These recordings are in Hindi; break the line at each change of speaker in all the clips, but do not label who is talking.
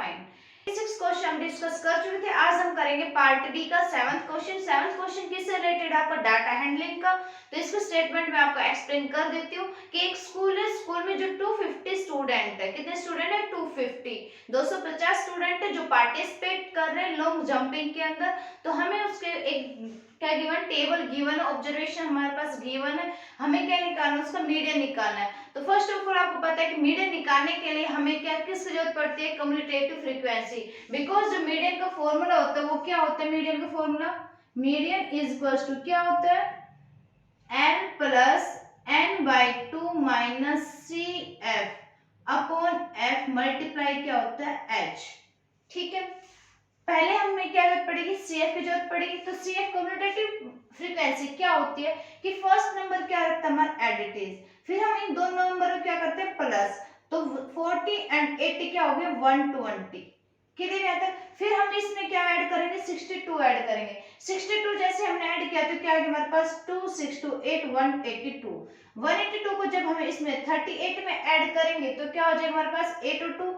फाइन। 6 क्वेश्चन हम डिस्कस कर चुके थे। आज हम करेंगे पार्ट बी का 7th क्वेश्चन। 7th क्वेश्चन किससे रिलेटेड? आपका डाटा हैंडलिंग का। तो इसका स्टेटमेंट मैं आपको एक्सप्लेन कर देती हूँ कि एक स्कूल है, स्कूल में जो 250 स्टूडेंट है, कितने स्टूडेंट है? 250, 250 स्टूडेंट है जो पार्टिसिपेट कर रहे हैं लॉन्ग जंपिंग के अंदर। तो हमें उसके एक क्या गिवन, टेबल गिवन है, ऑब्जर्वेशन हमारे पास गिवन है, हमें क्या निकालना है? उसका मीडियन निकालना है। तो फर्स्ट ऑफ ऑल आपको पता है कि मीडियन निकालने के लिए हमें क्या किसकी जरूरत पड़ती है? Commutative frequency. बिकॉज जो मीडियन का फॉर्मूला होता है वो क्या होता है? मीडियन का formula, median is equals to क्या होता है? n plus n by 2 minus C F upon F multiply क्या होता है? h। ठीक है, पहले हमें क्या जरूरत पड़ेगी? CF की जरूरत पड़ेगी। तो CF कम्यूटेटिव फ्रीक्वेंसी क्या होती है कि फर्स्ट नंबर क्या रहता है? हमारा एडिटिव, फिर हम इन दोनों नंबर को क्या करते हैं? प्लस। तो 40 एंड 80 क्या हो गया? 120। क्लियर है? फिर हम इसमें क्या ऐड करेंगे? 62 ऐड करेंगे। 62 जैसे हमने ऐड किया तो क्या है हमारे पास? 2 6 2 8 182। 182 को जब हम इसमें 38 में ऐड करेंगे तो क्या हो जाएगा हमारे पास? 8 2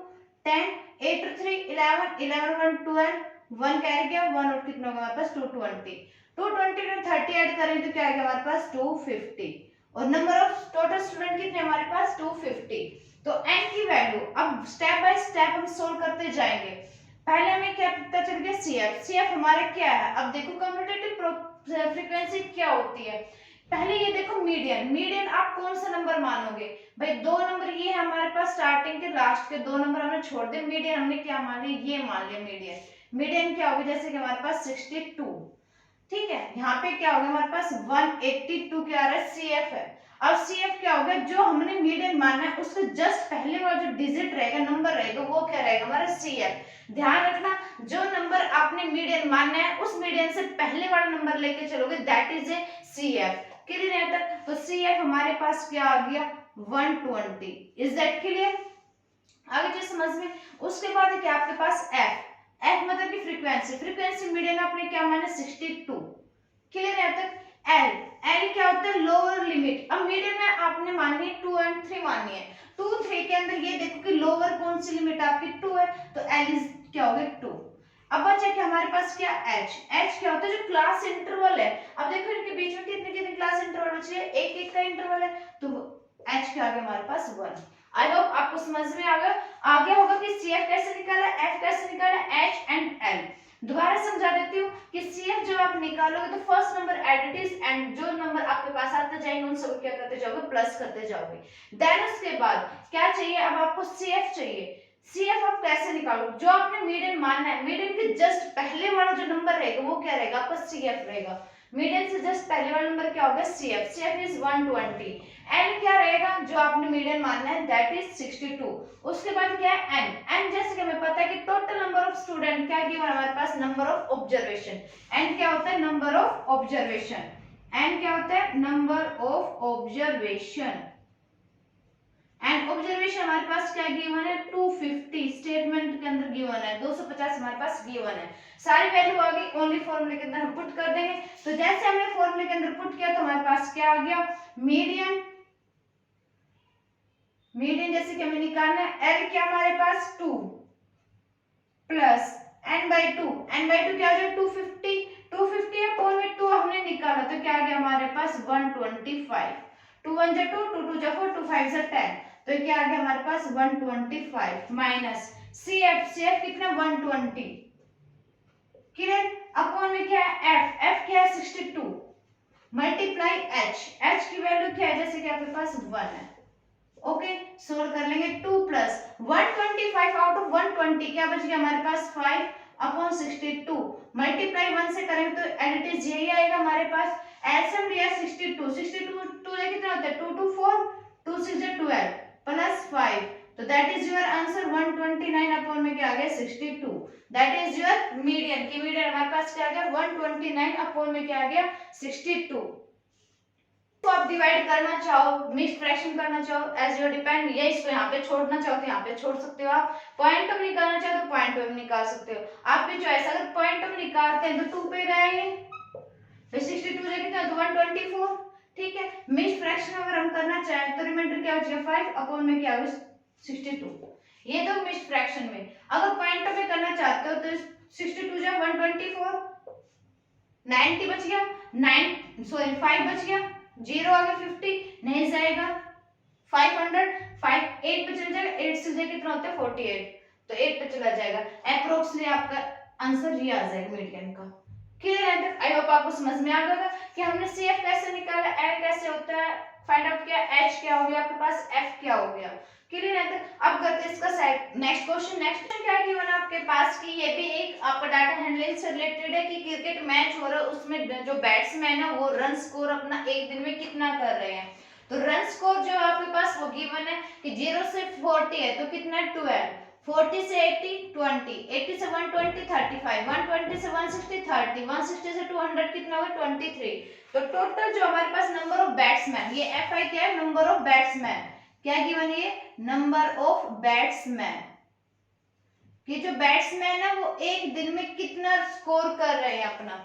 10, 8 3 11, 11 1 12, 1 कैरी गया, 1 और कितना होगा हमारे पास? 220। 220 में 30 ऐड करेंगे तो क्या आएगा हमारे पास? 250। और नंबर ऑफ टोटल स्टूडेंट कितने हमारे पास? 250। तो n की वैल्यू अब स्टेप बाय स्टेप हम सोल्व करते जाएंगे। पहले हमें क्या पता चल गया? CF। CF हमारा क्या है? अब देखो कम्यूटेटिव फ्रीक्वेंसी क्या होती है। पहले ये देखो मीडियन। मीडियन आप कौन सा नंबर मानोगे भाई? दो नंबर ये है हमारे पास, स्टार्टिंग के लास्ट के दो नंबर हमने छोड़ दिए। मीडियन हमने क्या मान लिया? ये मान लिया मीडियन। मीडियन क्या होगा? जैसे कि हमारे पास 62। ठीक है, यहाँ पे क्या होगा हमारे पास? 182 क्या आ रहा है? CF है। अब CF क्या होगा? जो हमने मीडियन माना है उसके जस्ट पहले वाला जो डिजिट रहेगा, नंबर रहेगा, वो क्या रहेगा? हमारा CF। ध्यान रखना, जो नंबर आपने मीडियन मानना है उस मीडियन से पहले वाला नंबर लेके चलोगे, that is a CF। Clear है तक? तो CF हमारे पास क्या आ गया? 120। Is that clear? आगे चीज समझ में। उसके बाद क्या आपके पास? F। F मतलब की फ्रीक्वेंसी। फ्रीक्वेंसी मीडियन आपने क्या माना? 62। क्लियर है तक? L। L क्या होता है? Lower limit. अब मीडियन में आपने माननी है 2 एंड 3 माननी है। 2 3 के अंदर ये देखो कि लोअर कौन सी लिमिट आपकी? 2 है, तो L इज क्या हो गया? 2। अब बचा क्या हमारे पास? क्या? H। H क्या होता है? जो क्लास इंटरवल है। अब देखो इनके बीच में कितने कितने क्लास इंटरवल बचे हैं? एक एक का इंटरवल है, तो H क्या आ गया हमारे पास? 1। आई होप आपको समझ में आ गया होगा कि CF कैसे निकाला, F कैसे निकाला, H एंड L। दोबारा समझा देती हूँ कि CF जब आप निकालोगे तो फर्स्ट नंबर एडिटिव एंड जो नंबर आपके पास आते जाएंगे उन सब क्या करते जाओगे? प्लस करते जाओगे। देन उसके बाद क्या चाहिए? अब आपको CF चाहिए। CF आप कैसे निकालो? जो आपने मीडियन मानना है, मीडियन के जस्ट पहले वाला जो नंबर रहेगा वो क्या रहेगा? आपका CF रहेगा। मीडियन से जस्ट पहले वाला नंबर क्या होगा? CF। CF is 120। N क्या रहेगा? जो आपने मीडियन मानना है, दैट इज 62। उसके बाद क्या है? N। N जैसे कि हमें पता है कि टोटल नंबर ऑफ स्टूडेंट क्या गिवन हमारे पास? Number of observation. N क्या होता है? Number of observation. N क्या होता है? Number of observation. And observation हमारे पास क्या गिवन है? 250 स्टेटमेंट के अंदर गिवन है। 250 हमारे पास गिवन है। सारी वैल्यू आ गई, ओनली फॉर्मूले के अंदर हम पुट कर देंगे। तो जैसे हमने फॉर्मूले के अंदर पुट किया तो हमारे पास क्या आ गया? मीडियन। मीडियन जैसे कि हमें निकालना है, L क्या हमारे पास? 2 plus n by 2। n by 2 क्या हो जाएगा? 250। 250 है, पोल में 2 हमने निकाला तो क्या आ गया हमारे पास? 125। 2 1 जा 2, 2 2 जा 4, 2 5 जा 10, तो क्या आ गया हमारे पास? 125 माइनस CF। CF कितना? 120। क्लियर? अपॉन में क्या है? F। F क्या है? 62 मल्टीप्लाई H। H की वैल्यू क्या है? जैसे कि आपके पास 1 है। ओके, सोल्व कर लेंगे। 2 प्लस 125 आउट ऑफ 120 क्या बच गया हमारे पास? 5 अपॉन 62 मल्टीप्लाई 1 से करेंगे तो एडिटिव यही आएगा हमारे पास। एलसीएम लिया 62। 62 2 से कितना होता है? 2 2 4, 2 6 12 प्लस 5, तो that is your answer 129 upon में क्या आ गया? 62। That is your median. की मीडियन हमारे पास क्या आ गया? 129 अपॉन में क्या आ गया? 62। तो आप डिवाइड करना चाहो, मिक्स फ्रैक्शन करना चाहो, एज योर डिपेंड, या इसको यहाँ पे छोड़ना चाहो तो यहाँ पे छोड़ सकते हो। आप पॉइंट टर्म निकालना चाहो तो पॉइंट टर्म निकाल सकते हो, आपकी चॉइस। अगर पॉइंट टर्म निकालते हैं तो 2 पे रहेंगे, फिर 62 से कितना? तो 124। ठीक है, मिक्स फ्रैक्शन अगर हम करना चाहें तो रिमाइंडर क्या हो जाएगा? 5 अपॉन में क्या होगा? 62। ये दो मिक्स्ड फ्रैक्शन में। अगर पॉइंटों में करना चाहते हो तो 62 जा 124, 90 बच गया, 5 बच गया, 0 आ गया, 50 नहीं जाएगा, 500, 8 पे चला जाएगा, 8 से जाए कितना होता है 48, तो 8 पे चला जाएगा। अप्रोक्सीमेटली आपका आंसर ये आ जाएगा मीडियन का। क्लियर है? आई होप आपको समझ में आ गया कि हमने CF कैसे निकाला, L कैसे होता है, फाइंड आउट किया, H क्या हो गया आपके पास, F क्या हो गया। क्लियर है? अब करते हैं इसका नेक्स्ट क्वेश्चन। नेक्स्ट क्वेश्चन क्या है गिवन आपके पास कि ये भी एक आपका डाटा हैंडलिंग से रिलेटेड है कि क्रिकेट मैच हो रहा है, उसमें जो बैट्समैन है वो रन स्कोर अपना एक दिन में कितना कर रहे हैं। तो रन स्कोर जो आपके पास वो गिवन है कि 0 से 40 है तो कितना 12, 40 से 80 20, 80 से 120 35, 120 से 160 30, 160 से 200 कितना होगा 23। तो टोटल जो हमारे पास नंबर ऑफ बैट्समैन, ये FI क्या है, नंबर ऑफ बैट्समैन, क्या गिवन है, नंबर ऑफ बैट्समैन, कि जो बैट्समैन है वो एक दिन में कितना स्कोर कर रहे हैं अपना।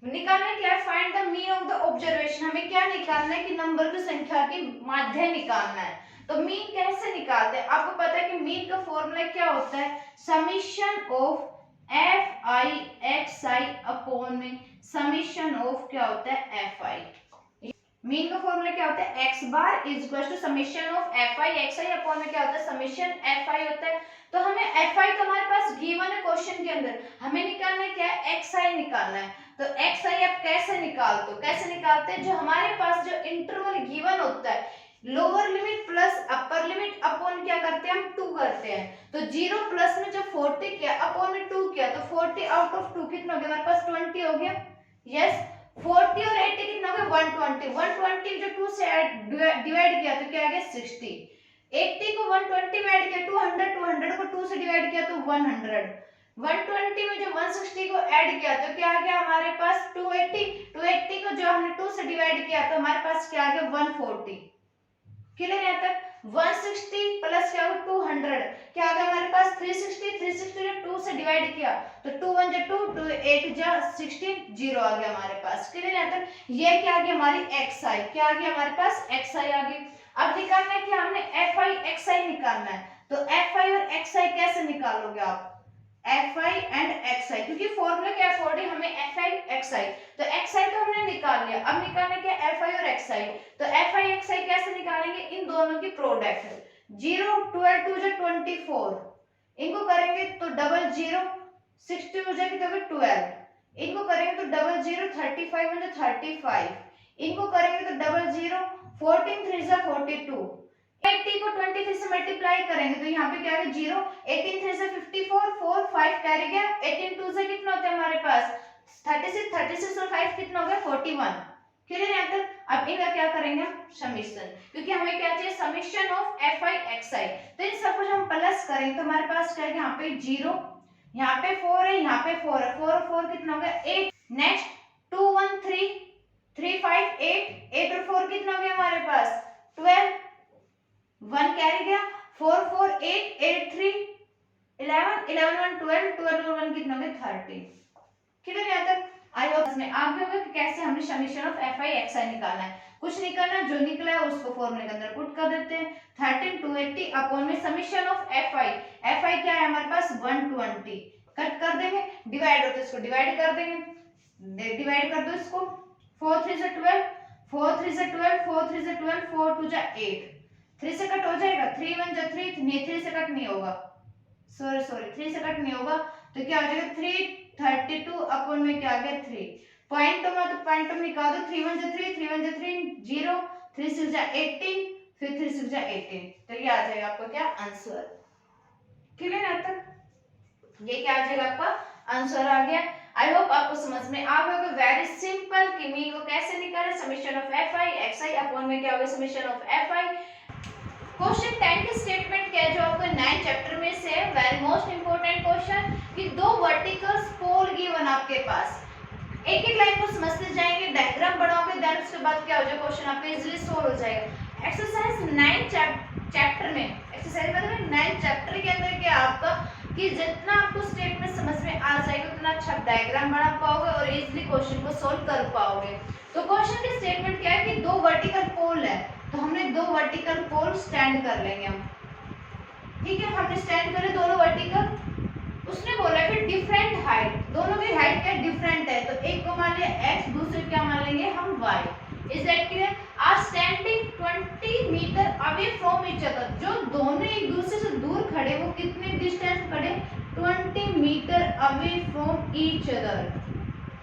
निकालना क्या है, find the mean of the observation, हमें क्या निकालना है कि नंबर की संख्या की माध्य निकालना है। तो मीन कैसे निकालते हैं, आपको पता है कि मीन का फॉर्मूला क्या होता है, summation of FI XI upon में समीशन ऑफ क्या होता है FI। मीन का फॉर्मूला क्या होता है, x bar is equal to summation of FI XI upon में क्या होता है, समीशन FI होता है। तो हमें FI तो हमारे पास गिवन है क्वेश्चन के अंदर, हमें निकालना है क्या है, XI निकालना है। तो XI आप कैसे निकालते हो, कैसे निकालते हैं, जो हमारे पास जो इंटरवल गिवन होता है, lower limit plus upper limit upon क्या करते हैं हम 2 करते हैं। तो 0 प्लस में जब 40 किया अपॉन में 2 किया तो 40 आउट ऑफ 2 कितना हो गया हमारे पास 20 हो गया। यस 40 और 80 कितना हो गया 120, 120 जो 2 से डिवाइड किया तो क्या आ गया 60, 80 को 120 में ऐड किया 200, 200 को 2 से डिवाइड किया तो 100, 120 में जो 160 को ऐड किया तो क्या आ गया हमारे पास 280, 280 को जो हमने 2 से डिवाइड किया तो हमारे पास क्या आ गया 140। क्लियर है तक, 160 प्लस क्या होगा 200, क्या आ गया हमारे पास 360, 360 जो 2 से डिवाइड किया तो 2 1 जा 2, 2 8 जा 16, 0 आ गया हमारे पास। क्लियर है तक, ये क्या आ गया हमारी XI, क्या आ गया हमारे पास XI आ गई। अब निकालना है कि हमने FI XI निकालना है। तो FI और XI कैसे निकालोगे आप, FI एंड XI, क्योंकि फॉर्मूला के अकॉर्डिंग हमें FI XI, तो XI तो हमने निकाल लिया, अब निकालना क्या FI और XI। तो FI XI कैसे निकालेंगे, इन दोनों की प्रोडक्ट, 0 12 2 जा 24, इनको करेंगे तो डबल 0, 60 हो जाएगी तो 12, इनको करेंगे तो डबल 0, 35 हो जाए 35, इनको करेंगे तो डबल 0, 14 3 जा 42, 80 को 23 से मल्टीप्लाई करेंगे तो यहाँ पे क्या है 0, 18 3 से 54, 4 5 कैरी गया, 18 2 से कितना होता है हमारे पास 36, 36 और 5 कितना हो गया 41। क्लियर है यहाँ तक। अब इनका क्या करेंगे हम समीशन, क्योंकि हमें क्या चाहिए समीशन ऑफ FI XI। तो इन सब कुछ हम प्लस करेंगे तो हमारे पास क्या है यहाँ पे 0, यहाँ पे 4 है, यहाँ पे 4 है, 4 और 4 कितना हो गया 8। नेक्स्ट 2 1 3 3 5 8, 8 और 4 कितना हो गया हमारे पास 12, 1 कैरी गया, 4 4 8 8 3 11, 11 1 12, 12 और 1 कितना हो गया 30। क्लियर है यहाँ तक। आई होप इसमें आगे होगा कि कैसे हमने समीशन ऑफ FI XI निकालना है। कुछ निकालना, जो निकला है उसको फॉर्मूले के अंदर पुट कर देते हैं, 13 280 अपॉन में समीशन ऑफ FI क्या है हमारे पास 120, कट कर देंगे, डिवाइड होता है इसको डिवाइड कर देंगे, डिवाइड कर दो इसको, 4 3 से 12, 4 3 से 12, 4 3 से 12, 4 2 जा 8, 3 से कट हो जाएगा, 3 1 जा 3, नहीं 3 से कट नहीं होगा, सॉरी 3 से कट नहीं होगा, तो क्या हो जाएगा 332 अपॉन में क्या आ गया 3, पॉइंट में तो पॉइंट में निकाल दो, 3 1 जा 3, 3 1 जा 3 0, 3 6 जा 18, फिर 3 6 जा 18, तो ये आ जाएगा आपका क्या आंसर। क्लियर है तक, ये क्या आ जाएगा आपका आंसर आ गया। आई होप आपको समझ में आ गया होगा, वेरी सिंपल कि मीन को कैसे निकालें, summation of FI XI upon में क्या होगा समीशन ऑफ FI। क्वेश्चन 10 की स्टेटमेंट क्या है जो आपको 9 चैप्टर में से है, वेरी मोस्ट इंपोर्टेंट क्वेश्चन कि दो वर्टिकल्स पोल गिवन आपके पास, एक एक लाइन को समझते जाएंगे, डायग्राम बनाओगे, देन उसके बाद क्या हो जाएगा क्वेश्चन आपका इजीली सॉल्व हो जाएगा। एक्सरसाइज 9 चैप्टर में, एक्सरसाइज मतलब 9 चैप्टर के अंदर क्या आपका कि जितना आपको स्टेटमेंट समझ में आ जाएगा उतना अच्छा डायग्राम बना पाओगे और इजीली क्वेश्चन को सॉल्व कर पाओगे। तो क्वेश्चन की स्टेटमेंट क्या है कि दो वर्टिकल पोल है, तो हमने दो वर्टिकल पोल स्टैंड कर लेंगे हम, ठीक है, हमने स्टैंड करे दोनों वर्टिकल। उसने बोला फिर डिफरेंट हाइट, दोनों की हाइट क्या डिफरेंट है, तो एक को मान लिया x, दूसरे क्या मान लेंगे हम y। Is that clear? Are standing 20 metre away from each other, जो दोनों एक दूसरे से दूर खड़े वो कितने डिस्टेंस खड़े, 20 metre away from each other.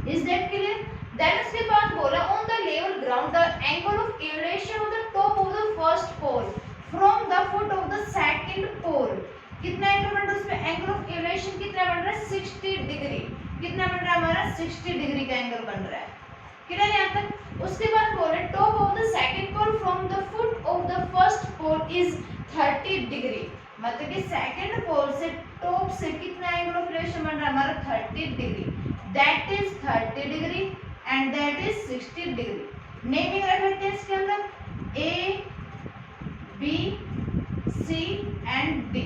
Is that clear? Then उसके बाद बोला on the level ground the angle of elevation of the top of the first pole from the foot of the second pole. कितना एंगल बन रहा है उसमें, एंगल ऑफ एलिवेशन कितना बन रहा है 60 डिग्री। कितना बन रहा है हमारा 60 डिग्री का एंगल बन रहा है। क्लियर यहां तक? उसके बाद बोले top of the second pole from the foot of the first pole is 30 degree. मतलब कि सेकंड पोल से टॉप से कितना एंगल ऑफ एलिवेशन बन रहा है हमारा 30 degree. That is 30 degree and that is 60 degree. Naming रख लेते हैं इसके अंदर A B C and D.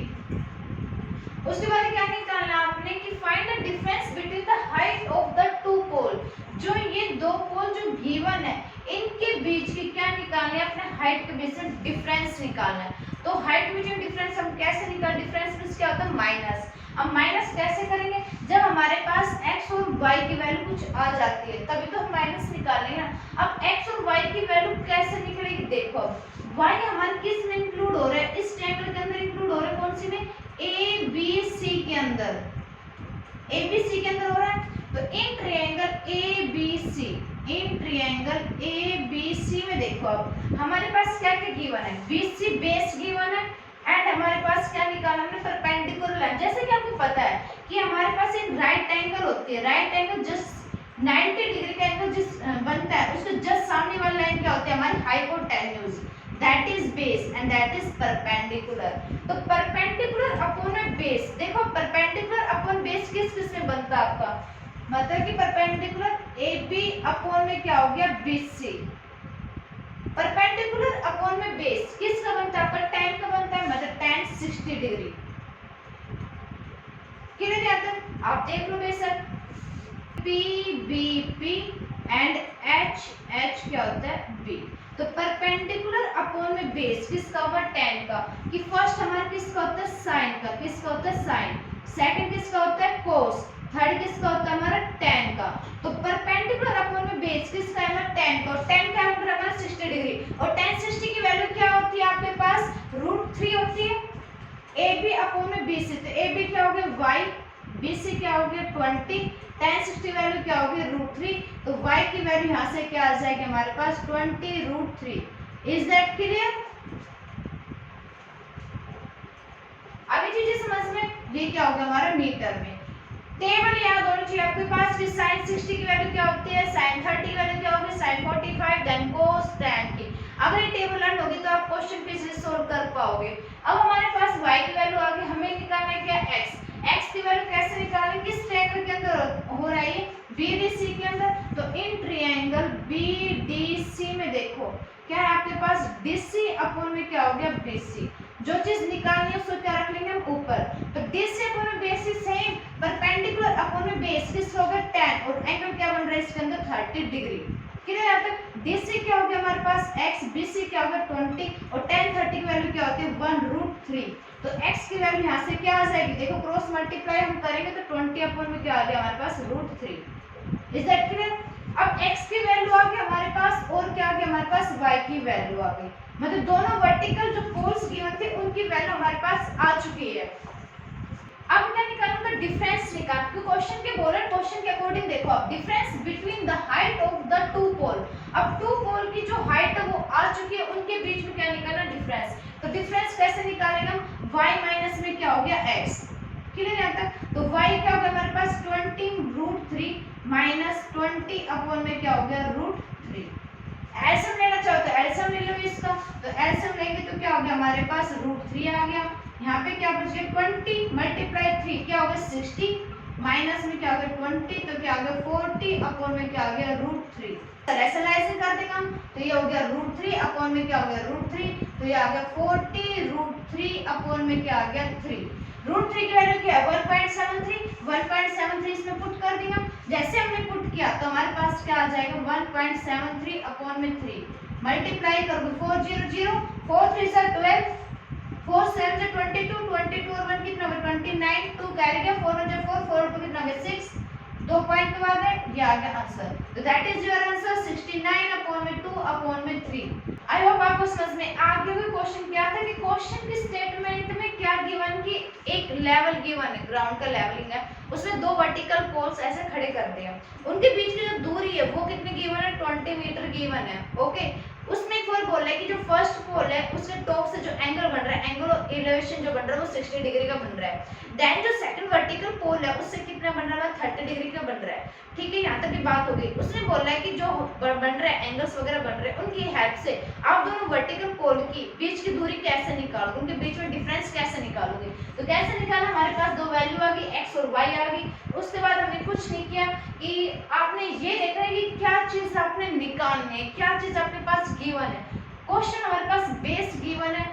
उसके बाद क्या निकालना आपने कि find the difference between the height of the two pole. जो ये दो पोल जो गिवन है इनके बीच की क्या निकालना है, अपने हाइट के बीच में डिफरेंस निकालना है। तो हाइट में जो डिफरेंस हम कैसे निकाल, डिफरेंस मींस क्या होता है माइनस। अब माइनस कैसे करेंगे, जब हमारे पास x और y की वैल्यू कुछ आ जाती है तभी तो हम माइनस निकालेंगे ना। अब x और y की वैल्यू कैसे निकलेगी, देखो y हमारे किस में इंक्लूड हो रहा है, इस ट्रायंगल के अंदर इंक्लूड हो रहा है, कौन सी में, ए बी सी के अंदर, ए बी सी के अंदर हो रहा है। तो in triangle A B C, in triangle A B C में देखो अब हमारे पास क्या क्या गिवन है, BC बेस गिवन है एंड हमारे पास क्या निकाला हमने, परपेंडिकुलर लाइन। जैसे कि आपको पता है कि हमारे पास एक राइट एंगल होती है, राइट एंगल जस्ट 90 डिग्री का एंगल जिस बनता है उसके जस्ट सामने वाली लाइन क्या होती है हमारी, hypotenuse. That is base and that is perpendicular. तो परपेंडिकुलर अपॉन बेस, देखो परपेंडिकुलर अपॉन बेस किस किस में बनता है आपका, मतलब कि परपेंडिकुलर AB अपॉन में क्या हो गया BC। परपेंडिकुलर अपॉन में बेस किसका बनता है आपका, tan का बनता है, मतलब tan 60 डिग्री। क्लियर है? तो आप देख लो बेशक PBP एंड HH क्या होता है B। तो परपेंडिकुलर अपॉन में बेस किसका होगा, tan का, कि फर्स्ट हमारा किसका होता है sin का, किसका होता है sin, सेकंड किसका होता है cos, थर्ड किसका होता है हमारा tan का। तो परपेंडिकुलर अपॉन में बेस किसका है हमारा tan का, और tan क्या होता है हमारा 60 डिग्री, और tan 60 की वैल्यू क्या होती है आपके पास, √3 होती है। AB अपॉन में BC, तो AB क्या हो गया y, BC क्या हो गया 20, tan 60 वैल्यू क्या होगी √3, तो y की वैल्यू यहाँ से क्या आ जाएगी हमारे पास 20√3। Is that clear? अभी चीजें समझ में, ये क्या होगा हमारा मीटर में। टेबल याद होनी चाहिए आपके पास कि sin 60 की वैल्यू क्या होती है, sin 30 की वैल्यू क्या होगी, sin 45, देन cos tan की। अगर ये टेबल लर्न होगी तो आप क्वेश्चन पे इजीली सोल्व कर पाओगे। अब हमारे पास y की वैल्यू आ गई, हमें निकालना है क्या x की वैल्यू कैसे निकालें, किस ट्रायंगल के अंदर हो रहा है ये, BDC के अंदर। तो इन ट्रायंगल BDC में देखो क्या है आपके पास, DC अपॉन में क्या हो गया BC। जो चीज निकालनी है उसको क्या रख लेंगे हम ऊपर, तो DC अपॉन में base is same, perpendicular upon में बेस किस हो गया tan, और एंगल क्या बन रहा है इसके अंदर 30 डिग्री। क्लियर है? तक DC क्या हो गया हमारे पास x, BC क्या होगा 20, और tan 30 की वैल्यू क्या होती है 1√3। तो x की वैल्यू यहाँ से क्या आ जाएगी, देखो क्रॉस मल्टीप्लाई हम करेंगे तो 20 अपॉन में क्या आ गया हमारे पास √3। Is that clear? अब x की वैल्यू आ गई हमारे पास, और क्या आ गया हमारे पास y की वैल्यू आ गई, मतलब दोनों वर्टिकल जो पोल्स गिवन थे उनकी वैल्यू हमारे पास आ चुकी है। अब क्या निकालूंगा, डिफरेंस निकाल, क्योंकि क्वेश्चन के बोल रहे, क्वेश्चन के अकॉर्डिंग देखो आप difference between the height of the two pole. अब टू पोल की जो हाइट है वो आ चुकी है, उनके बीच में क्या निकालना डिफरेंस। तो डिफरेंस कैसे निकालेंगे हम, y माइनस में क्या हो गया x। क्लियर है तक? तो y क्या हो गया हमारे पास 20√3 माइनस 20 अपॉन में क्या हो गया √3। एलसीएम लेना चाहो तो एलसीएम ले लो इसका, तो एलसीएम लेंगे तो क्या हो गया हमारे पास √3 आ गया। यहाँ पे क्या बच गया 20 मल्टीप्लाई 3 क्या होगा 60, माइनस में क्या हो गया 20 तो क्या हो गया 40 अपॉन में क्या हो गया √3। रेशनलाइजिंग कर देगा हम, तो ये हो गया √3 अपॉन में क्या हो गया √3, तो ये आ गया 40√3 अपॉन में क्या आ गया 3। √3 की वैल्यू क्या है 1.73 इसमें पुट कर दिया। जैसे हमने पुट किया तो हमारे पास क्या आ जाएगा 1.73 अपॉन में 3 मल्टीप्लाई कर दो 4 0 0 4 3 12 4 7 से 22, 22 और 1 कितना हो गया 29, 2 कैरी गया, 4 1 4, 4 2 कितना हो गया 6, 2 पॉइंट के बाद है ये आ गया आंसर। तो that is your answer 69 upon में 2 अपॉन में 3। आई होप आपको समझ में आ गया। क्वेश्चन क्या था कि क्वेश्चन की स्टेटमेंट में क्या गिवन की एक लेवल गिवन है, ग्राउंड का लेवलिंग है, उसमें दो वर्टिकल पोल्स ऐसे खड़े कर दिया, उनके बीच की जो दूरी है वो कितनी गिवन है 20 मीटर गिवन है। ओके, उसमें एक बार बोला है कि जो फर्स्ट पोल है उसके टॉप से जो एंगल बन रहा है, एंगल ऑफ एलिवेशन जो बन रहा है वो 60 डिग्री का बन रहा है। देन जो सेकंड वर्टिकल पोल है उससे कितना बन रहा है 30 डिग्री का बन रहा है। ठीक है, यहाँ तक की बात हो गई। उसने बोला है कि जो बन रहा है एंगल्स वगैरह बन रहे हैं उनकी हेल्प से आप दोनों वर्टिकल पोल की बीच की दूरी कैसे निकालोगे, उनके बीच में डिफरेंस कैसे निकालोगे। तो कैसे निकाला, हमारे पास दो वैल्यू आ गई x और y आ गई। उसके बाद हमने कुछ नहीं किया कि आपने ये देखा है कि क्या चीज आपने निकालनी है, क्या चीज आपके पास गिवन है। क्वेश्चन हमारे पास बेस गिवन है,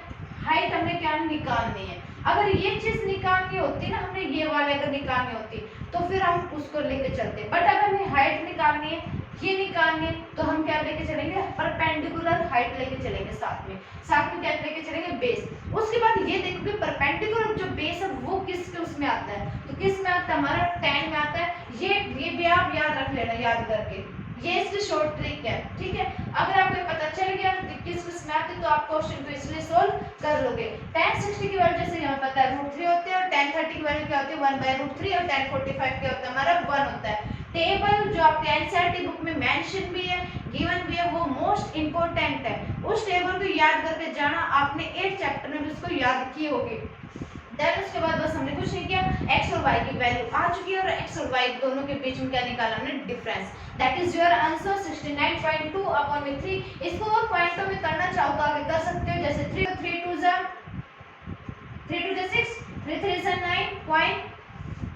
हाइट हमने क्या निकालनी है। अगर ये चीज निकालनी होती ना, हमने ये वाले अगर निकालनी होती तो फिर हम उसको लेके चलते, बट अगर हमें हाइट निकालनी है, ये निकालनी है, तो हम क्या लेके चलेंगे परपेंडिकुलर हाइट लेके चलेंगे, साथ में क्या लेके चलेंगे बेस। उसके बाद ये देखो कि परपेंडिकुलर जो बेस है वो किसके उसमें आता है, तो किस में आता है हमारा tan में आता है। ये भी आप याद रख लेना, याद करके, ये इसकी शॉर्ट ट्रिक है। ठीक है, अगर आपको पता चल गया कि किस में आती है तो आप क्वेश्चन को इसलिए सोल्व कर लोगे। tan 60 की वैल्यू जैसे यहाँ पता है √3 होती है, और tan 30 की वैल्यू क्या होती है 1/√3, और tan 45 क्या होता है हमारा 1 होता है। टेबल जो आपके एनसीईआरटी बुक में मेंशन भी है, गिवन भी है, वो मोस्ट इंपोर्टेंट है। उस टेबल को याद करके जाना, आपने 8 चैप्टर में भी उसको याद की होगी। देन उसके बाद बस हमने कुछ नहीं किया, x और y की वैल्यू आ चुकी है और x और y दोनों के बीच में क्या निकाला हमने difference. That is your answer 69.2 upon में 3। इसको और पॉइंटों में करना चाहो तो आगे कर सकते हो, जैसे 3 3 2 जा 3 2 जा 6, 3 3 जा 9 पॉइंट,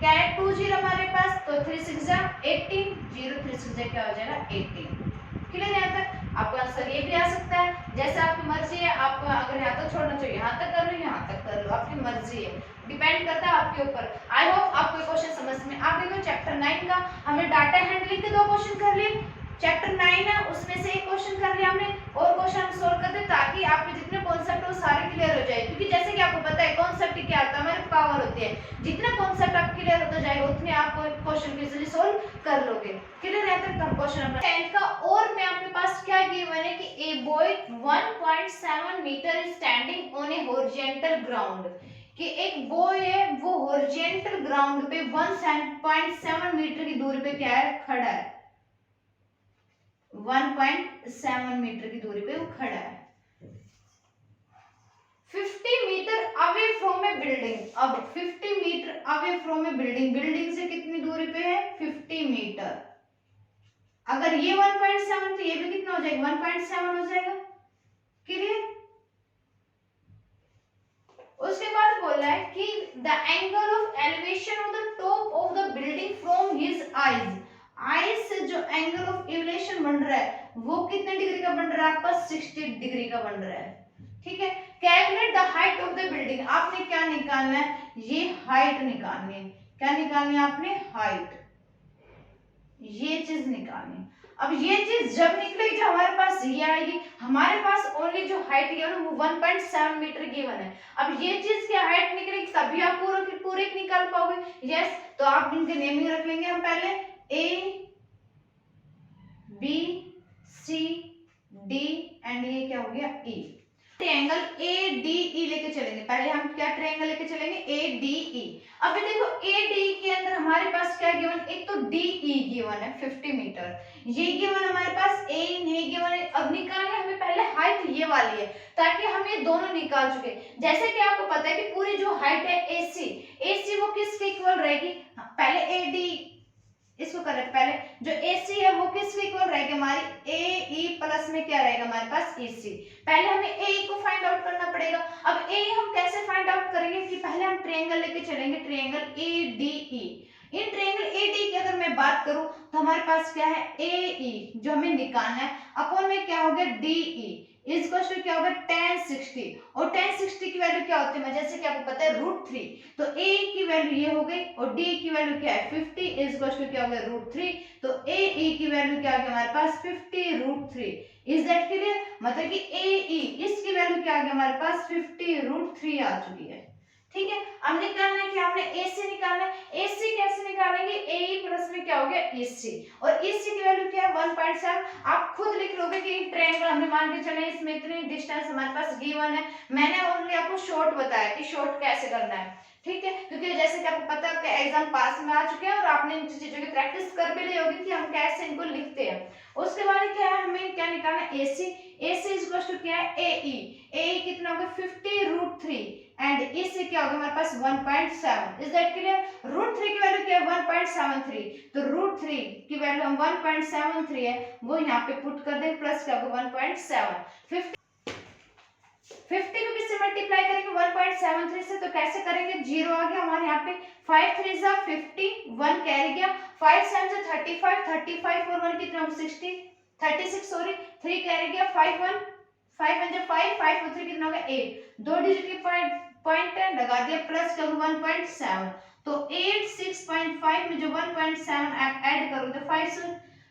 क्या है 2 0 हमारे पास, तो 3 6 जा 18, 0 3 6 जा क्या हो जाएगा 18। क्लियर है? यहाँ तक आपका आंसर ये भी आ सकता है, जैसे आपकी मर्जी है। आपको अगर यहाँ तक छोड़ना चाहिए यहाँ तक कर लो, यहाँ तक कर लो, आपकी मर्जी है, डिपेंड करता है आपके ऊपर। आई होप आपको ये क्वेश्चन समझ में आ गया। चैप्टर 9 का हमने डाटा हैंडलिंग के 2 क्वेश्चन कर लिए, चैप्टर 9 है उसमें से एक क्वेश्चन कर लिया हमने, और क्वेश्चन हम सोल्व करते ताकि आपके जितने कॉन्सेप्ट हो सारे क्लियर हो जाए। क्योंकि जैसे कि आपको पता है कॉन्सेप्ट क्या होता है, हमारी पावर होती है, जितना कॉन्सेप्ट आप क्लियर होता जाएगा उतने आप क्वेश्चन को इजीली सोल्व कर लोगे। क्लियर है? तक क्वेश्चन नंबर 10 का और में आपके पास क्या गिवन है कि a boy 1.7 metre is standing on a horizontal ground, कि एक बॉय है वो हॉरिजॉन्टल ग्राउंड पे 1.7 मीटर की दूरी पे क्या है खड़ा है, 1.7 मीटर की दूरी पे वो खड़ा है 50 metre away from a building. अब 50 metre away from a building, building से कितनी दूरी पे है 50 मीटर। अगर ये 1.7 तो ये भी कितना हो जाएगा 1.7 हो जाएगा। क्लियर? उसके बाद बोला है कि the angle of elevation of the top of the building from his eyes, eyes से जो एंगल ऑफ एलिवेशन बन रहा है वो कितने डिग्री का बन रहा है आपका 60 डिग्री का बन रहा है। ठीक है, calculate the height of the building, आपने क्या निकालना है, ये हाइट निकालनी है। क्या निकालनी है आपने, हाइट, ये चीज निकालनी है। अब ये चीज जब निकलेगी जब हमारे पास ये आएगी, हमारे पास ओनली जो हाइट गिवन है वो 1.7 मीटर गिवन है। अब ये चीज की हाइट निकलेगी तभी आप पूरे निकाल पाओगे। यस, तो आप इनके नेमिंग रख लेंगे हम पहले A B C D and ये क्या हो गया ई। ट्रायंगल ए डी ई लेके चलेंगे, पहले हम क्या ट्रायंगल लेके चलेंगे ए डी ई। अब देखो ए डी के अंदर हमारे पास क्या गिवन, एक तो डी ई गिवन है 50 मीटर, ये गिवन हमारे पास ए नहीं गिवन है। अब निकालने हमें पहले हाइट ये वाली है ताकि हम ये दोनों निकाल चुके। जैसे कि आपको पता है कि पूरी जो हाइट है एसी, एसी वो किसके इक्वल रहेगी, पहले ए डी इसको करें, पहले जो AC है वो किसके इक्वल रहेगी हमारी AE प्लस में क्या रहेगा हमारे पास EC। पहले हमें AE को फाइंड आउट करना पड़ेगा। अब AE हम कैसे फाइंड आउट करेंगे कि पहले हम ट्रायंगल लेके चलेंगे, triangle ADE। In triangle ADE की अगर मैं बात करूं तो हमारे पास क्या है AE जो हमें निकालना है, अपॉन में क्या हो गया DE। इज इक्वल टू क्या होगा tan 60, और tan 60 की वैल्यू क्या होती है, जैसे कि आपको पता है √3, तो a की वैल्यू ये हो गई और d की वैल्यू क्या है 50, इज इक्वल टू क्या हो गया √3, तो ae की वैल्यू क्या आ गया हमारे पास 50 √3। इज दैट क्लियर, मतलब कि ae इसकी वैल्यू क्या आ गया हमारे पास 50 √3 आ चुकी है। ठीक है, अब निकालना है कि आपने AC निकालना है। AC कैसे निकालेंगे, AE प्लस में क्या हो गया EC, और EC की वैल्यू क्या है 1.7। आप खुद लिख लोगे कि ट्रायंगल हमने मान के चले इसमें इतनी डिस्टेंस हमारे पास गिवन है। मैंने ओनली आपको शॉर्ट बताया कि शॉर्ट कैसे करना है, ठीक है, क्योंकि जैसे कि आपको पता है कि एग्जाम पास में आ चुके हैं और आपने इन चीजों की प्रैक्टिस कर भी ली होगी कि हम कैसे इनको लिखते हैं। उसके बाद क्या है, हमें क्या निकालना है AC। AC is equal to क्या है AE कितना होगा 50 √3 एंड इससे क्या होगा हमारे पास 1.7। इज दैट क्लियर, √3 की वैल्यू क्या है 1.73, तो √3 की वैल्यू हम 1.73 है वो यहाँ पे पुट कर दें, प्लस क्या होगा 1.7। 50 को किससे मल्टीप्लाई करेंगे 1.73 से, तो कैसे करेंगे, 0 आ गया हमारे यहाँ पे, 5 3 जा 50, 1 कैरी गया, 5 7 जा 35, 35 और 1 कितना 60, 36 सॉरी, 3 कैरी गया, 5 1 5 1 जा 5, 5 और 3 कितना हो गया 8, दो डिजिट के पॉइंट लगा दिया, प्लस करूँ 1.7, तो 8 6.5 में जो 1.7 ऐड करोगे तो 5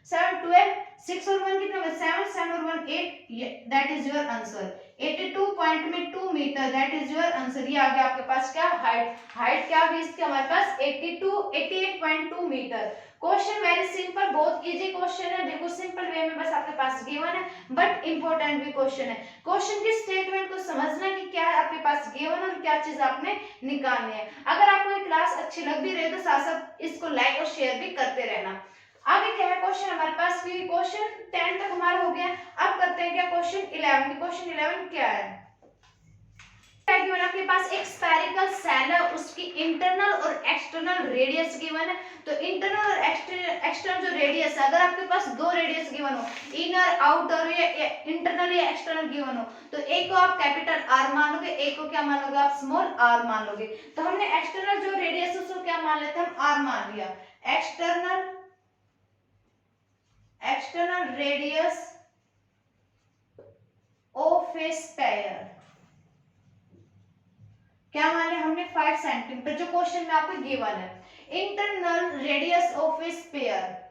7 12, 6 और 1 कितना होगा 7, 7 और 1 8, that is your answer. 82 point में 2 metre, that is your answer. ये आ गया आपके पास क्या हाइट क्या आ गई इसकी हमारे पास 88.2 मीटर। क्वेश्चन वेरी सिंपल, बहुत इजी क्वेश्चन है, बिल्कुल सिंपल वे में बस आपके पास गिवन है, बट इंपॉर्टेंट भी क्वेश्चन है। क्वेश्चन की स्टेटमेंट को समझना कि क्या है आपके पास गिवन और क्या चीज आपने निकालनी है। अगर आपको ये क्लास अच्छी लग भी रही है तो साथ साथ इसको लाइक और शेयर भी करते रहना। आगे क्या है क्वेश्चन हमारे पास, क्वेश्चन 10 तक हमारा हो गया। अब करते हैं क्या क्वेश्चन 11। क्वेश्चन 11 क्या है, आपके पास एक स्फेरिकल सेल है, उसकी इंटरनल और एक्सटर्नल रेडियस गिवन है। तो इंटरनल और एक्सटर्नल जो रेडियस है, अगर आपके पास दो रेडियस गिवन हो, इनर आउटर या इंटरनल या एक्सटर्नल गिवन हो, तो एक को आप कैपिटल आर मान लोगे, एक को क्या मान लोगे आप स्मॉल आर मान लोगे। तो हमने एक्सटर्नल जो रेडियस है उसको क्या मान लेते हैं, हम आर मान लिया। External radius of A sphere क्या मान लिया हमने 5 सेंटीमीटर, जो क्वेश्चन में आपको गिवन है। Internal radius of A sphere,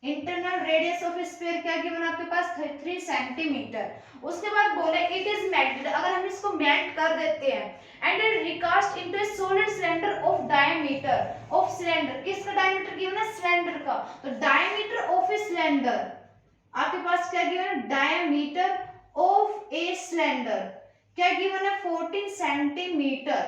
internal radius of A sphere क्या गिवन आपके पास 3 सेंटीमीटर। उसके बाद बोले इट इज मेल्टेड, अगर हम इसको मेल्ट कर देते हैं and it recast into A solid cylinder of diameter of cylinder, किसका डायमीटर गिवन है सिलेंडर का, तो डायमीटर ऑफ ए सिलेंडर आपके पास क्या गिवन है, डायमीटर ऑफ ए सिलेंडर क्या गिवन है 14 सेंटीमीटर।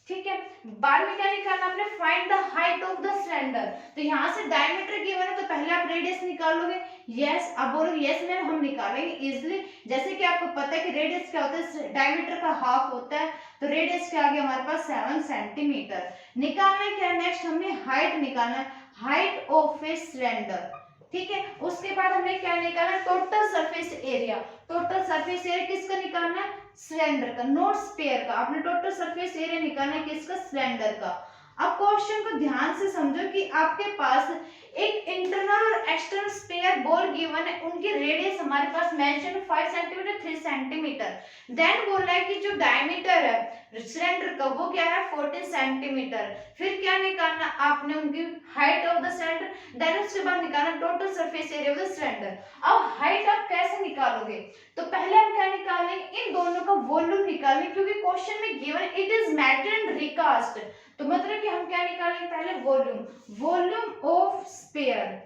ठीक है, बाद में क्या निकालना आपने, find the height of the cylinder. तो यहाँ से डायमीटर गिवन है तो पहले आप रेडियस निकाल लोगे। यस, अब बोलो यस मैम हम निकालेंगे इजीली। जैसे कि आपको पता है कि रेडियस क्या होता है, डायमीटर का हाफ होता है, तो रेडियस क्या आ गया हमारे पास 7 सेंटीमीटर। निकालना क्या, नेक्स्ट हमने हाइट निकालना है, हाइट ऑफ ए सिलेंडर। ठीक है, उसके बाद हमने क्या निकालना, total surface area. Total surface area किसका निकालना है, सिलेंडर का, नॉट स्फीयर का। आपने टोटल सरफेस एरिया निकालना है किसका, सिलेंडर का। अब क्वेश्चन को ध्यान से समझो कि आपके पास एक इंटरनल और एक्सटर्नल स्फीयर बॉल गिवन है, उनकी रेडियस हमारे पास मेंशन 5 सेंटीमीटर 3 सेंटीमीटर। देन बोल रहा है कि जो डायमीटर है सिलेंडर का वो क्या है 14 सेंटीमीटर। फिर क्या निकालना आपने, उनकी height of the cylinder, then उसके बाद निकालना total surface area of the cylinder. अब हाइट आप कैसे निकालोगे, तो पहले हम क्या निकालेंगे, इन दोनों का वॉल्यूम निकालेंगे, क्योंकि क्वेश्चन में गिवन है it is melted and recast, तो मतलब कि हम क्या निकालेंगे पहले volume, volume of sphere,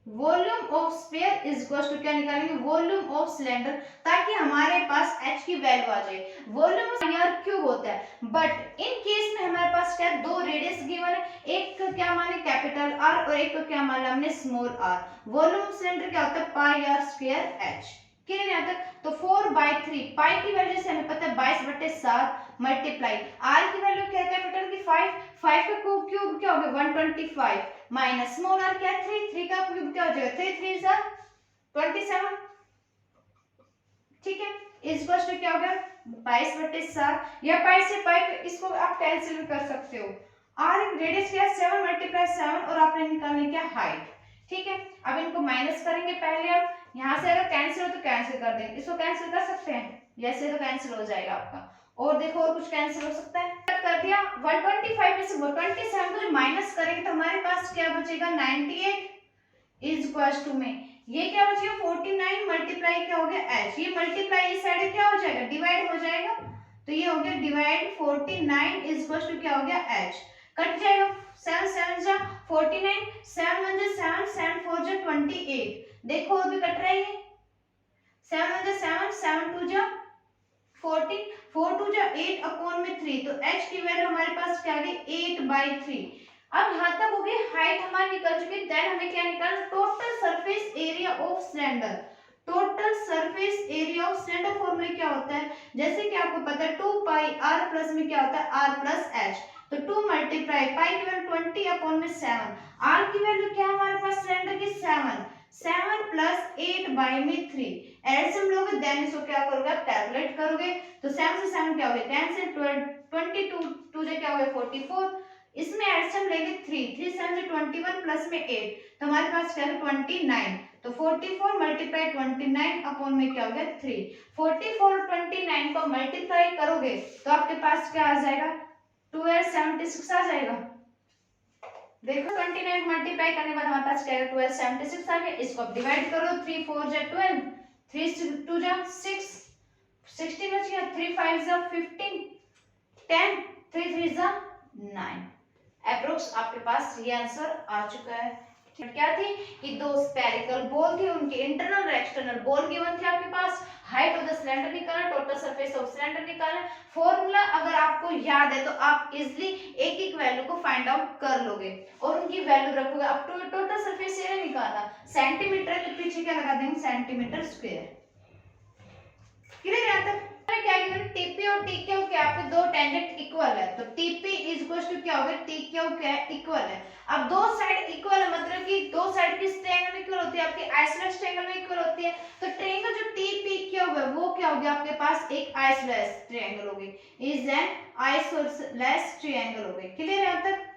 volume of sphere is equal to क्या निकालेंगे, वॉल्यूम ऑफ सिलेंडर, ताकि हमारे पास h की वैल्यू आ जाए। वॉल्यूम यार क्यूब होता है, बट इन केस में हमारे पास क्या दो रेडियस गिवन है, एक का क्या माने कैपिटल R और एक का क्या माना हमने small r। Volume of cylinder क्या होता है पाई r स्क्वायर h। क्लियर यहाँ तक, तो 4/3 पाई की वैल्यू से हमें पता है 22/7 मल्टीप्लाई r की वैल्यू क्या है कैपिटल की 5 का क्यूब क्या हो गया 125 माइनस स्मॉल r क्या है 3 का क्यूब क्या हो जाएगा 3 3 जा 27। ठीक है, इस क्वेश्चन क्या हो गया 22/7, या पाई से पाई इसको आप कैंसिल भी कर सकते हो। r रेडियस क्या है 7 × 7 और आपने निकालनी क्या हाइट। ठीक है, अब इनको माइनस करेंगे पहले आप, यहाँ से अगर कैंसिल हो तो कैंसिल कर देंगे, इसको कैंसिल कर सकते हैं, ऐसे तो कैंसिल हो जाएगा आपका। और देखो और कुछ कैंसिल हो सकता है, कर दिया। 125 में से 127 को जो माइनस करेंगे तो हमारे पास क्या बचेगा, 98 इज इक्वल्स टू में ये क्या बचेगा 49 मल्टीप्लाई क्या हो गया h, ये मल्टीप्लाई इस साइड क्या हो जाएगा, डिवाइड हो जाएगा, तो ये हो गया डिवाइड 49 इज इक्वल्स टू क्या हो गया h, कट जाएगा 7 7 जा 49, 7 1 जा 7, 7 4 जा 28, देखो और भी कट रहा है ये, 7 1 जा 7, 7 2 जा 14, 4 2 जा 8 अपॉन में 3, तो h की वैल्यू हमारे पास क्या आ गई 8/3। अब यहाँ तक हो गई हाइट हमारी निकल चुकी है, देन हमें क्या निकालना, total surface area of cylinder. Total surface area of cylinder formula क्या होता है, जैसे कि आपको पता है 2 पाई r प्लस में क्या होता है r प्लस h, तो 2 मल्टीप्लाई पाई की वैल्यू 20 अपॉन में 7, r की वैल्यू क्या हमारे पास सिलेंडर की 7, 7 प्लस 8/3, एलसीएम लोगे देन इसको क्या करोगे आप कैलकुलेट करोगे, तो 7 से 7 क्या हो गया 10 से 12, 22 2 से क्या हो गया 44, इसमें एलसीएम लेंगे 3, 3 7 से 21 प्लस में 8, तो हमारे पास क्या है 29, तो 44 मल्टीप्लाई 29 अपॉन में क्या हो गया 3, 44 और 29 को मल्टीप्लाई करोगे तो आपके पास क्या आ जाएगा 1276 आ जाएगा। देखो 29 मल्टीप्लाई करने के बाद हमारे पास क्या है 1276 आ गया, इसको आप डिवाइड करो, 3 4 जा 12, 3 2 जा 6, 16 बच गया, 3 5 जा 15, 10, 3 3 जा 9, अप्रोक्स आपके पास ये आंसर आ चुका है। क्या थी कि दो स्फेरिकल बॉल थी, उनके इंटरनल और एक्सटर्नल बॉल गिवन थे आपके पास, हाइट ऑफ द सिलेंडर निकालना, टोटल सरफेस ऑफ सिलेंडर निकालना, फॉर्मूला अगर आपको याद है तो आप इजीली एक एक वैल्यू को फाइंड आउट कर लोगे और उनकी वैल्यू रखोगे। अब टोटल सरफेस एरिया निकालना, सेंटीमीटर के पीछे क्या लगा देंगे सेंटीमीटर स्क्वायर, क्लियर है। तक क्या गिवन टीपी और टीक्यू क्या आपके दो टेंजेंट इक्वल है, तो टीपी इज इक्वल टू क्या होगा टीक्यू क्या है इक्वल है। अब दो साइड इक्वल है मतलब कि दो साइड किस ट्रायंगल में इक्वल होती है, आपकी आइसोसेलेस ट्रायंगल में इक्वल होती है, तो ट्रायंगल जो टीपीक्यू है वो क्या हो गया आपके पास एक आइसोसेलेस ट्रायंगल हो गई, इज एन आइसोसेलेस ट्रायंगल हो गई, क्लियर है अब तक,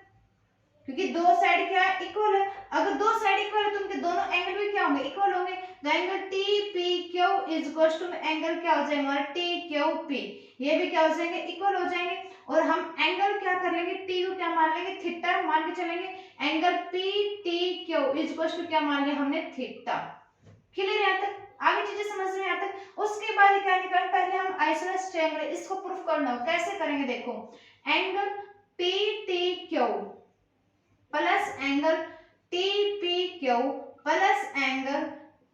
क्योंकि दो साइड क्या इक्वल है, अगर दो साइड इक्वल है तो उनके दोनों एंगल भी क्या होंगे इक्वल होंगे, तो angle TPQ is equal to angle क्या हो जाएगा हमारा TQP, ये भी क्या हो जाएंगे इक्वल हो जाएंगे, और हम एंगल क्या कर लेंगे T को क्या मान लेंगे थीटा मान के चलेंगे, angle PTQ is equal to क्या मान लिया हमने थीटा, क्लियर है तक, आगे चीजें समझ में आता है। उसके बाद क्या निकाल, पहले हम आइसोसेलेस ट्रायंगल इसको प्रूफ करना हो, कैसे करेंगे देखो, angle PTQ plus angle TPQ plus angle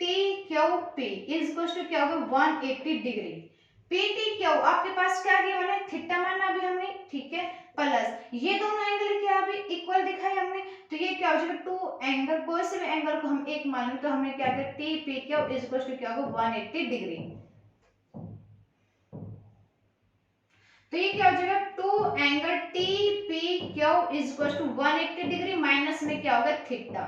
TQP is equal to क्या होगा 180 डिग्री, PTQ आपके पास क्या गया मैंने थीटा माना अभी हमने, ठीक है, प्लस ये दोनों एंगल क्या अभी इक्वल दिखाई हमने, तो ये क्या हो जाएगा टू एंगल, कोई से भी एंगल को हम एक मान लें तो हमने क्या किया TPQ इज इक्वल टू क्या होगा 180 डिग्री, तो ये क्या हो जाएगा two angle TPQ is equal to 180 degree minus में क्या होगा थीटा,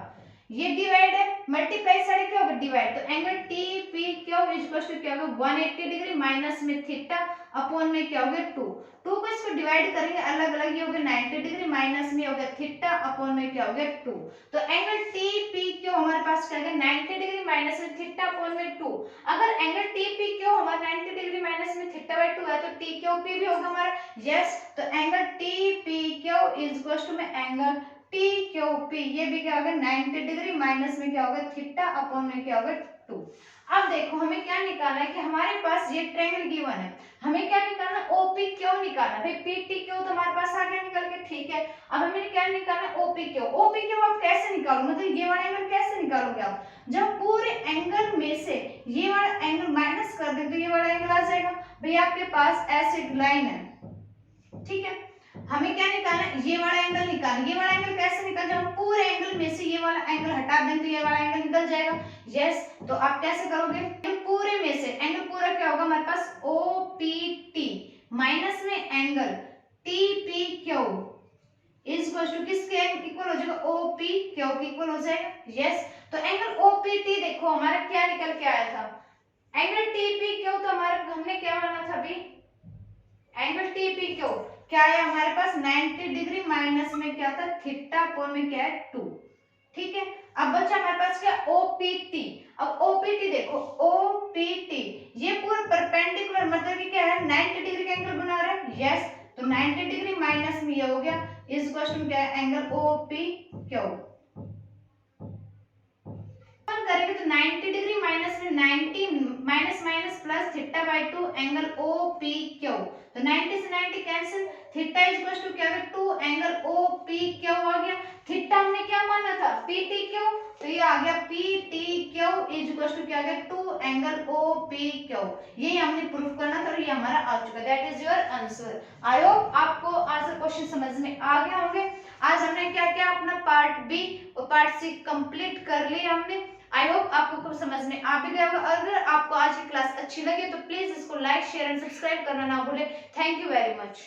ये डिवाइड है मल्टीप्लाई साइड क्या होगा डिवाइड, तो angle TPQ is equal to क्या होगा 180 डिग्री माइनस में थीटा अपॉन में क्या होगा 2, 2 को इसको डिवाइड करेंगे अलग अलग, ये हो गया 90 डिग्री माइनस में हो गया थीटा अपॉन में क्या हो गया 2, तो एंगल TPQ हमारे पास क्या है 90 डिग्री माइनस में थीटा अपॉन में 2, अगर एंगल TPQ हमारा 90 डिग्री माइनस में थीटा बाय 2 है तो TQP भी होगा हमारा, यस, तो angle TPQ is equal to में एंगल TQP ये भी क्या होगा 90 डिग्री माइनस में क्या होगा थीटा अपॉन में क्या होगा 2। अब देखो हमें क्या निकालना है कि हमारे पास ये ट्रायंगल गिवन है, हमें क्या निकालना है OPQ निकालना, भाई PTQ तो हमारे पास आ गया निकल के, ठीक है, अब हमें क्या निकालना है OPQ, OPQ आप कैसे निकालोगे, मतलब ये वाला एंगल कैसे निकालोगे आप, जब पूरे एंगल में से ये वाला एंगल माइनस कर दें तो ये वाला एंगल आ जाएगा, भाई आपके पास ऐसे लाइन है, ठीक है, हमें क्या निकालना है ये वाला एंगल निकालना, ये वाला एंगल कैसे निकल, जब हम पूरे एंगल में से ये वाला एंगल हटा दें तो ये वाला एंगल निकल जाएगा, यस, तो आप कैसे करोगे पूरे में से एंगल पूरा क्या होगा हमारे पास OPT माइनस में angle TPQ is equal to किसके इक्वल हो जाएगा OPQ के इक्वल हो जाएगा, यस, तो एंगल OPT देखो हमारा क्या निकल के आया था, एंगल TPQ तो हमारा हमने क्या माना था अभी, एंगल TPQ क्या है हमारे पास 90 डिग्री माइनस में क्या था थीटा अपॉन में क्या है 2, ठीक है, अब बचा हमारे पास क्या OPT, अब OPT ओपीटी देखो, ओपीटी ये पूरा परपेंडिकुलर मतलब कि क्या है 90 डिग्री का एंगल बना रहा है। यस, तो 90 डिग्री माइनस में ये हो गया इस क्वेश्चन क्या है एंगल ओपी क्यू। करेंगे तो 90 डिग्री माइनस में 90 minus minus plus theta by 2 angle O P Q. तो 90 से 90 cancel, theta is equal to क्या है 2 एंगल ओ पी क्यू आ गया। थीटा हमने क्या माना था पी टी क्यू, तो ये आ गया P T Q is equal to क्या आ गया 2 एंगल ओ पी क्यू। ये हमने प्रूफ करना था और ये हमारा आ चुका है। That is your answer. I hope आपको आज का क्वेश्चन समझ में आ गया होंगे। आज हमने क्या क्या अपना पार्ट बी और पार्ट सी कंप्लीट कर लिया हमने। आई होप आपको कुछ समझ में आ भी गया होगा। अगर आपको आज की क्लास अच्छी लगे तो प्लीज इसको लाइक शेयर एंड सब्सक्राइब करना ना भूले। Thank you very much.